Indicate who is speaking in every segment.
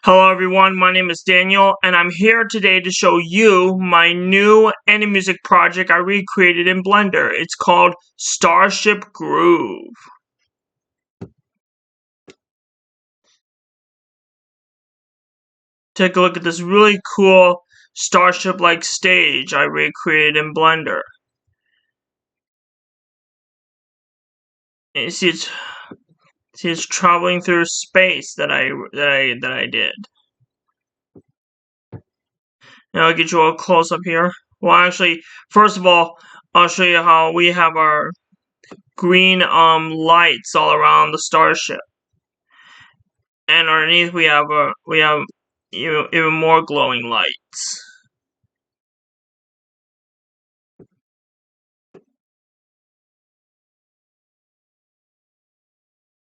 Speaker 1: Hello everyone, my name is Daniel, and I'm here today to show you my new Animusic project I recreated in Blender. It's called Starship Groove. Take a look at this really cool Starship-like stage I recreated in Blender. And you see it's traveling through space that I did. Now I'll get you a close up here. Well, actually, first of all, I'll show you how we have our green lights all around the starship, and underneath we have even more glowing lights.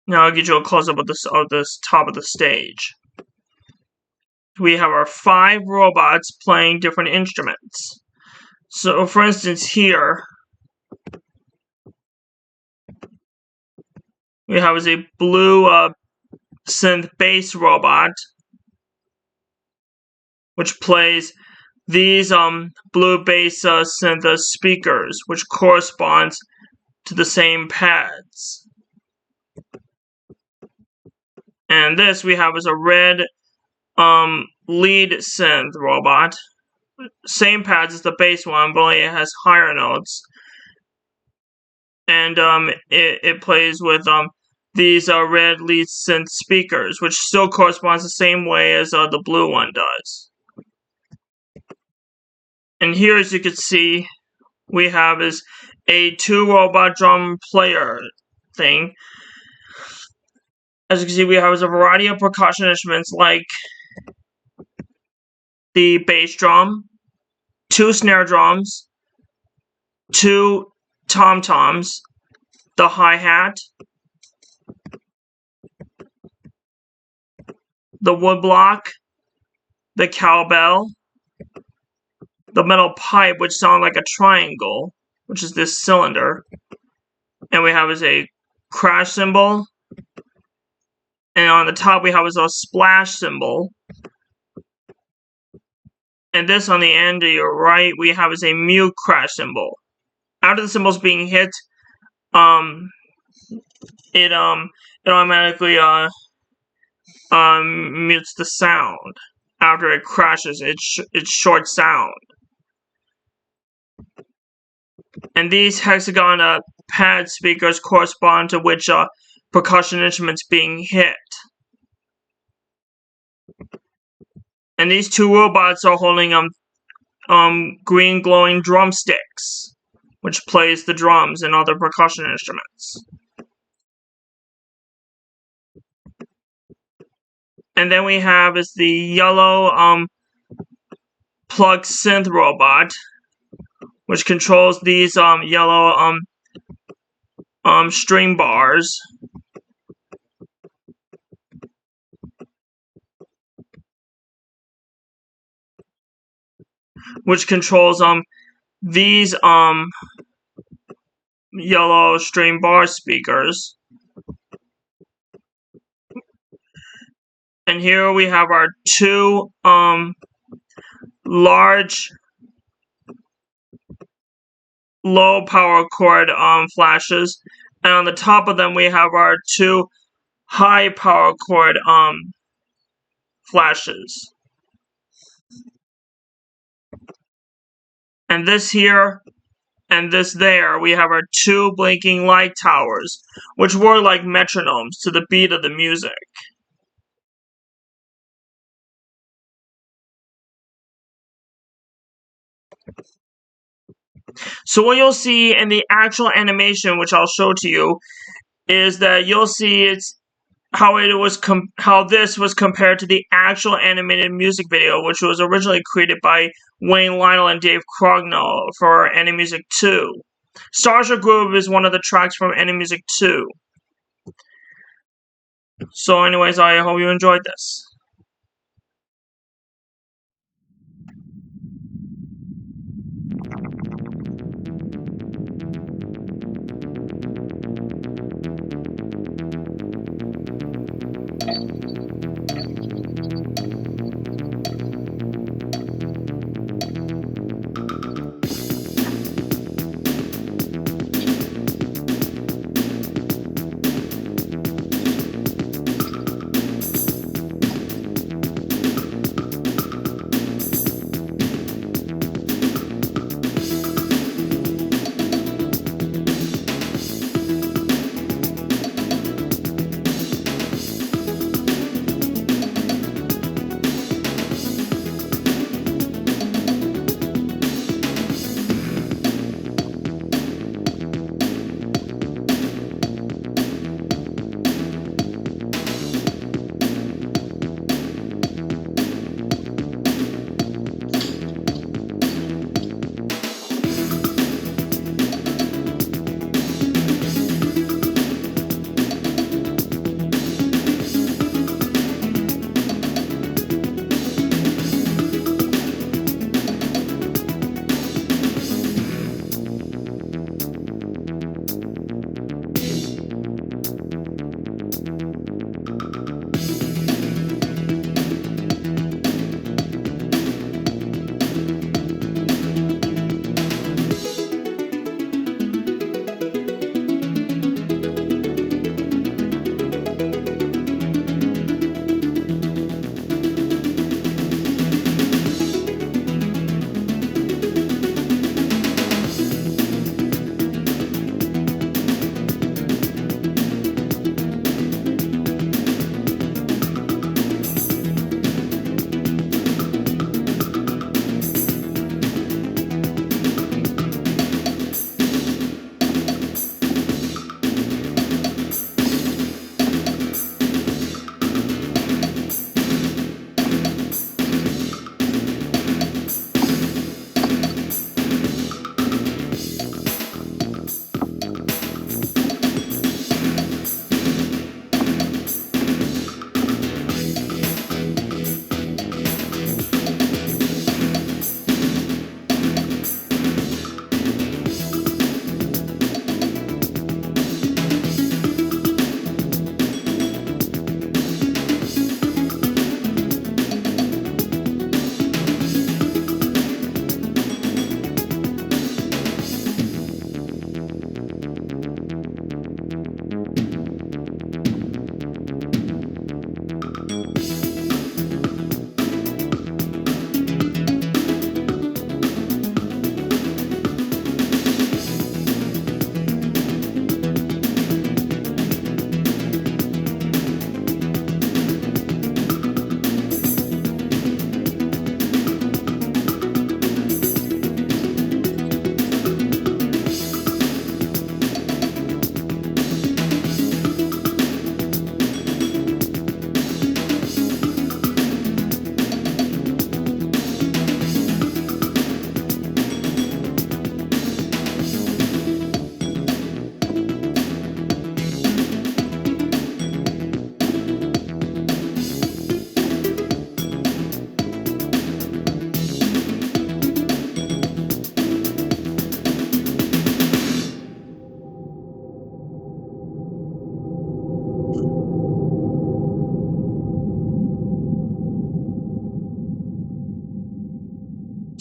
Speaker 1: Now I'll get you a close up of this top of the stage. We have our 5 robots playing different instruments. So, for instance, here we have a blue synth bass robot, which plays these blue bass synth speakers, which corresponds to the same pads. And this we have as a red lead synth robot. Same pads as the bass one, but only it has higher notes. And it plays with these red lead synth speakers, which still corresponds the same way as the blue one does. And here, as you can see, we have is a 2 robot drum player thing. As you can see, we have a variety of percussion instruments like the bass drum, 2 snare drums, 2 tom-toms, the hi-hat, the woodblock, the cowbell, the metal pipe, which sounds like a triangle, which is this cylinder, and we have a crash cymbal, and on the top we have a splash cymbal, and this on the end to your right we have a mute crash cymbal. After the cymbals being hit, it automatically mutes the sound. After it crashes, it's short sound. And these hexagon pad speakers correspond to which percussion instruments being hit. And these 2 robots are holding green glowing drumsticks, which plays the drums and other percussion instruments. And then we have is the yellow plug synth robot, which controls these yellow string bars, which controls these yellow string bar speakers. And here we have our 2 large low power cord flashes, and on the top of them we have our 2 high power cord flashes. And this here and this there, we have our 2 blinking light towers, which work like metronomes to the beat of the music. So what you'll see in the actual animation, which I'll show to you, is that you'll see how this was compared to the actual animated music video, which was originally created by Wayne Lionel and Dave Crognall for Animusic 2. Starship Groove is one of the tracks from Animusic 2. So anyways, I hope you enjoyed this.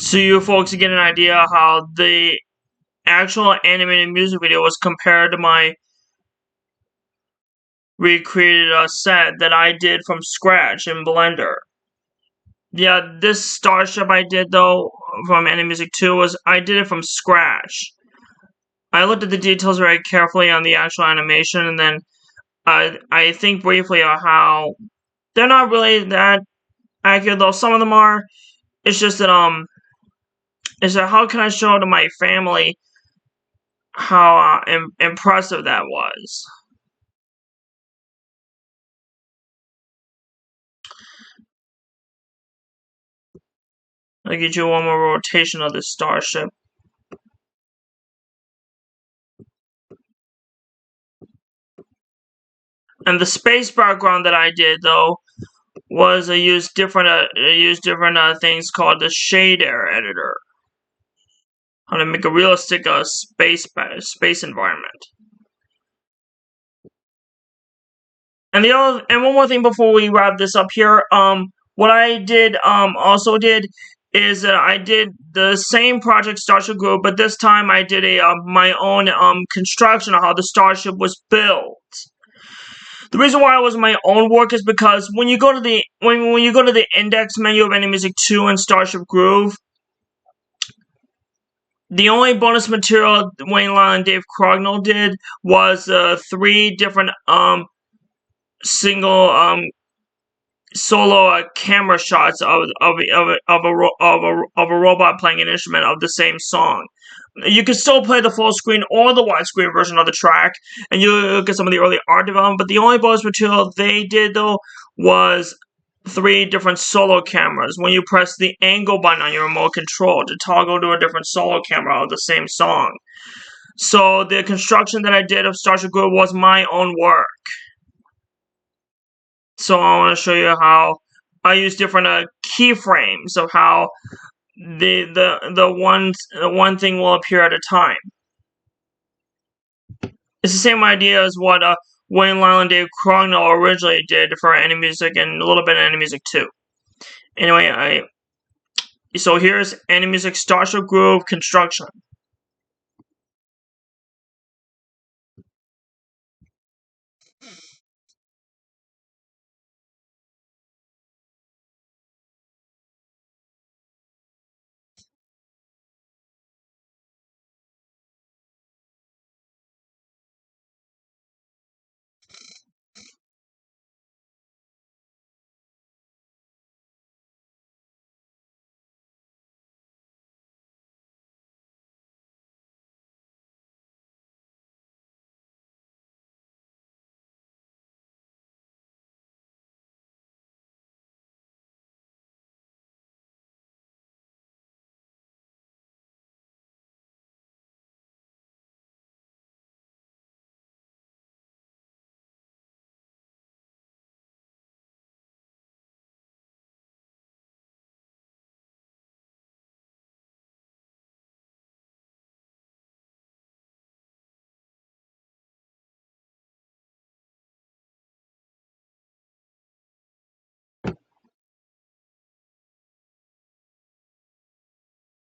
Speaker 1: so you folks get an idea how the actual animated music video was compared to my recreated set that I did from scratch in Blender. Yeah, this Starship I did though from Animusic 2 was I did it from scratch. I looked at the details very carefully on the actual animation, and then I think briefly on how they're not really that accurate, though some of them are. It's just that is that how can I show to my family how impressive that was? I'll get you one more rotation of this starship. And the space background that I did though was I used different things called the shader editor, how to make a realistic space environment. And one more thing before we wrap this up here, what I did also did is I did the same project Starship Groove, but this time I did a my own construction of how the starship was built. The reason why it was my own work is because when you go to the when you go to the index menu of Animusic 2 and Starship Groove, the only bonus material Wayne Lyle and Dave Crognall did was 3 different single solo camera shots of a robot playing an instrument of the same song. You can still play the full screen or the widescreen version of the track, and you look at some of the early art development, but the only bonus material they did, though, was 3 different solo cameras. When you press the angle button on your remote control to toggle to a different solo camera of the same song. So the construction that I did of Starship Groove was my own work. So I want to show you how I use different keyframes of how the one thing will appear at a time. It's the same idea as what Wayne Lyle and Dave Crognall originally did for Animusic and a little bit of Animusic 2. Anyway, so here's Animusic Starship Groove construction.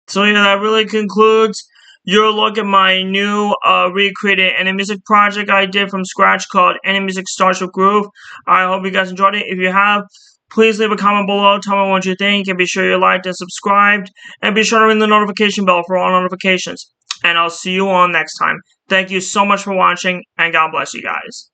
Speaker 1: So yeah, that really concludes your look at my new recreated Animusic project I did from scratch called Animusic Starship Groove. I hope you guys enjoyed it. If you have, please leave a comment below. Tell me what you think, and be sure you liked and subscribed, and be sure to ring the notification bell for all notifications. And I'll see you all next time. Thank you so much for watching, and God bless you guys.